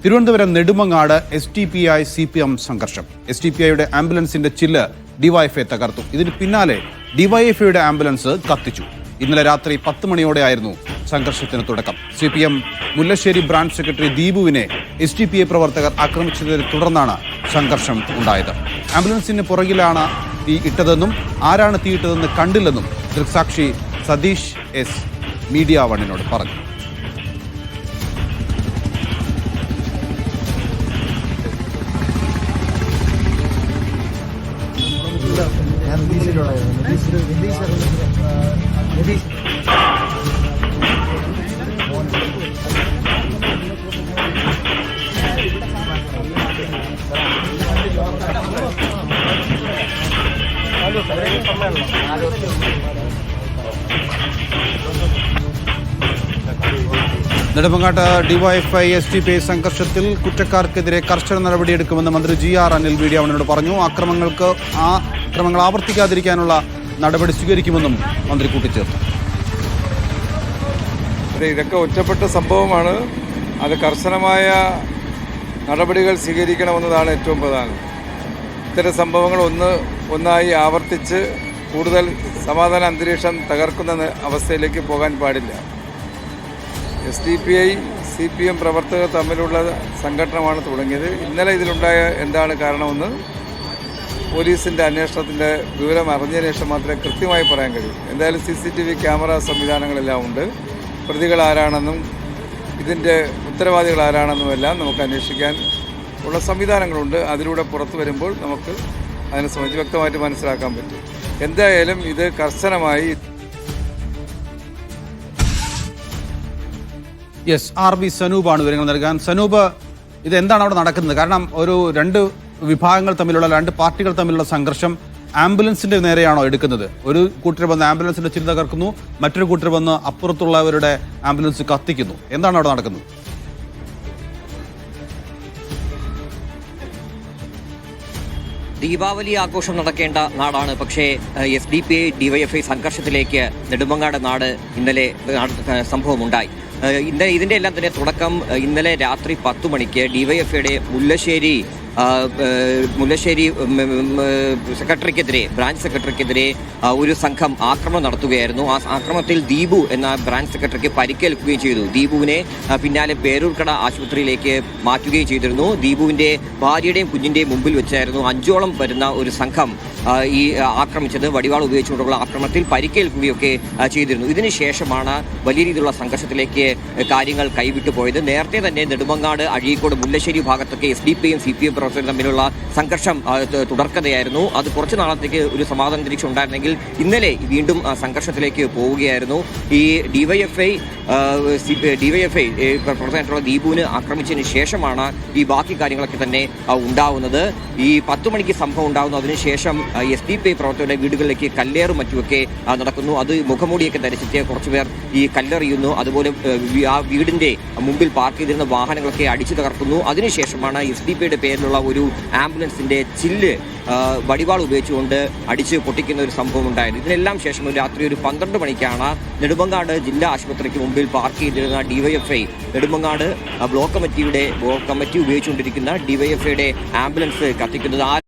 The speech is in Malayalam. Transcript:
തിരുവനന്തപുരം നെടുമങ്ങാട് SDPI CPM സംഘർഷം. SDPIയുടെ ആംബുലൻസിന്റെ ചില്ല് ഡിവൈഎഫ്ഐ തകർത്തു. ഇതിന് പിന്നാലെ ഡിവൈഎഫ്ഐയുടെ ആംബുലൻസ് കത്തിച്ചു. ഇന്നലെ രാത്രി 10 മണിയോടെയായിരുന്നു സംഘർഷത്തിന് തുടക്കം. CPM മുല്ലശ്ശേരി ബ്രാഞ്ച് സെക്രട്ടറി ദീപുവിനെ SDPI പ്രവർത്തകർ ആക്രമിച്ചതിനെ തുടർന്നാണ് സംഘർഷം ഉണ്ടായത്. ആംബുലൻസിന് പുറകിലാണ് തീ ഇട്ടതെന്നും ആരാണ് തീയിട്ടതെന്ന് കണ്ടില്ലെന്നും ദൃക്സാക്ഷി സതീഷ് S മീഡിയ വണ്ണിനോട് പറഞ്ഞു. നെടുമങ്ങാട്ട് ഡിവൈഎഫ്ഐ SDPI സംഘർഷത്തിൽ കുറ്റക്കാർക്കെതിരെ കർശന നടപടിയെടുക്കുമെന്ന് മന്ത്രി GR അനിൽ മീഡിയ വണ്ണിനോട് പറഞ്ഞു. ആക്രമണങ്ങൾ ആവർത്തിക്കാതിരിക്കാനുള്ള നടപടി സ്വീകരിക്കുമെന്നും മന്ത്രി കൂട്ടിച്ചേർത്തു. ഇതൊക്കെ ഒറ്റപ്പെട്ട സംഭവമാണ്. അത് കർശനമായ നടപടികൾ സ്വീകരിക്കണമെന്നതാണ് ഏറ്റവും പ്രധാനം. ഇത്തരം സംഭവങ്ങൾ ഒന്നായി ആവർത്തിച്ച് കൂടുതൽ സമാധാന അന്തരീക്ഷം തകർക്കുന്ന അവസ്ഥയിലേക്ക് പോകാൻ പാടില്ല. SDPI CPM പ്രവർത്തകർ തമ്മിലുള്ള സംഘടനമാണ് തുടങ്ങിയത്. ഇന്നലെ ഇതിലുണ്ടായ എന്താണ് കാരണമെന്ന് പോലീസിൻ്റെ അന്വേഷണത്തിൻ്റെ വിവരം അറിഞ്ഞതിന് ശേഷം മാത്രമേ കൃത്യമായി പറയാൻ കഴിയൂ. എന്തായാലും CCTV ക്യാമറ സംവിധാനങ്ങളെല്ലാം ഉണ്ട്. പ്രതികൾ ആരാണെന്നും ഇതിൻ്റെ ഉത്തരവാദികൾ ആരാണെന്നുമെല്ലാം നമുക്ക് അന്വേഷിക്കാൻ ഉള്ള സംവിധാനങ്ങളുണ്ട്. അതിലൂടെ പുറത്തു വരുമ്പോൾ നമുക്ക് അതിനെ സംബന്ധിച്ച് വ്യക്തമായിട്ട് മനസ്സിലാക്കാൻ പറ്റും. എന്തായാലും ഇത് കർശനമായി RB സനൂപാണ് വിവരങ്ങൾ നൽകാൻ. സനൂപ്, ഇത് എന്താണ് അവിടെ നടക്കുന്നത്? കാരണം രണ്ട് വിഭാഗങ്ങൾ തമ്മിലുള്ള, രണ്ട് പാർട്ടികൾ തമ്മിലുള്ള സംഘർഷം ആംബുലൻസിന്റെ നേരെയാണോ എടുക്കുന്നത്? ഒരു കൂട്ടർ വന്ന് ആംബുലൻസിന്റെ ചില്ല് തകർക്കുന്നു, മറ്റൊരു കൂട്ടർ വന്ന് അപ്പുറത്തുള്ളവരുടെ ആംബുലൻസ് കത്തിക്കുന്നു. എന്താണ് അവിടെ നടക്കുന്നത്? ദീപാവലി ആഘോഷം നടക്കേണ്ട നാടാണ്. പക്ഷേ SDPI DYFI സംഘർഷത്തിലേക്ക് നെടുമങ്ങാട് നാട് ഇന്നലെ സംഭവമുണ്ടായി. ഇതിൻ്റെ എല്ലാം തന്നെ തുടക്കം ഇന്നലെ രാത്രി 10 മണിക്ക് DYFIയുടെ മുല്ലശ്ശേരി സെക്രട്ടറിക്കെതിരെ, ബ്രാഞ്ച് സെക്രട്ടറിക്കെതിരെ ഒരു സംഘം ആക്രമണം നടത്തുകയായിരുന്നു. ആ ആക്രമണത്തിൽ ദീപു എന്ന ബ്രാഞ്ച് സെക്രട്ടറിക്ക് പരിക്കേൽക്കുകയും ചെയ്തു. ദീപുവിനെ പിന്നാലെ പേരൂർക്കട ആശുപത്രിയിലേക്ക് മാറ്റുകയും ചെയ്തിരുന്നു. ദീപുവിൻ്റെ ഭാര്യയുടെയും കുഞ്ഞിൻ്റെയും മുമ്പിൽ വെച്ചായിരുന്നു 5ഓളം വരുന്ന ഒരു സംഘം ഈ ആക്രമിച്ചത്. വടിവാൾ ഉപയോഗിച്ചുകൊണ്ടുള്ള ആക്രമണത്തിൽ പരിക്കേൽക്കുകയൊക്കെ ചെയ്തിരുന്നു. ഇതിനുശേഷമാണ് വലിയ രീതിയിലുള്ള സംഘർഷത്തിലേക്ക് കാര്യങ്ങൾ കൈവിട്ടു പോയത്. നേരത്തെ തന്നെ നെടുമങ്ങാട്, അഴീക്കോട്, മുല്ലശ്ശേരി ഭാഗത്തൊക്കെ SDPIയും CPM പ്രവർത്തകരും തമ്മിലുള്ള സംഘർഷം തുടർക്കഥയായിരുന്നു. അത് കുറച്ച് നാളത്തേക്ക് ഒരു സമാധാന അന്തരീക്ഷം ഉണ്ടായിരുന്നെങ്കിൽ ഇന്നലെ വീണ്ടും സംഘർഷത്തിലേക്ക് പോവുകയായിരുന്നു. ഈ DYFI പ്രവർത്തകനായിട്ടുള്ള ദീപുവിന് ആക്രമിച്ചതിന് ശേഷമാണ് ഈ ബാക്കി കാര്യങ്ങളൊക്കെ തന്നെ ഉണ്ടാവുന്നത്. ഈ 10 മണിക്ക് സംഭവം ഉണ്ടാകുന്നു. അതിനുശേഷം SDPI പ്രവർത്തകരുടെ വീടുകളിലേക്ക് കല്ലേറും മറ്റുമൊക്കെ നടക്കുന്നു. അത് മുഖംമൂടിയൊക്കെ ധരിച്ചെത്തിയ കുറച്ചുപേർ ഈ കല്ലെറിയുന്നു. അതുപോലെ ആ വീടിന്റെ മുമ്പിൽ പാർക്ക് ചെയ്തിരുന്ന വാഹനങ്ങളൊക്കെ അടിച്ചു തകർക്കുന്നു. അതിനുശേഷമാണ് SDPIയുടെ പേരിലുള്ള ഒരു ആംബുലൻസിന്റെ ചില്ല് വടിവാൾ ഉപയോഗിച്ചുകൊണ്ട് അടിച്ച് പൊട്ടിക്കുന്ന ഒരു സംഭവം ഉണ്ടായത്. ഇതിനെല്ലാം ശേഷം രാത്രി 12 മണിക്കാണ് നെടുമങ്ങാട് ജില്ലാ ആശുപത്രിക്ക് മുമ്പിൽ പാർക്ക് ചെയ്തിരുന്ന DYFI നെടുമങ്ങാട് ബ്ലോക്ക് കമ്മിറ്റി ഉപയോഗിച്ചുകൊണ്ടിരിക്കുന്ന DYFIയുടെ ആംബുലൻസ് കത്തിക്കുന്നത്.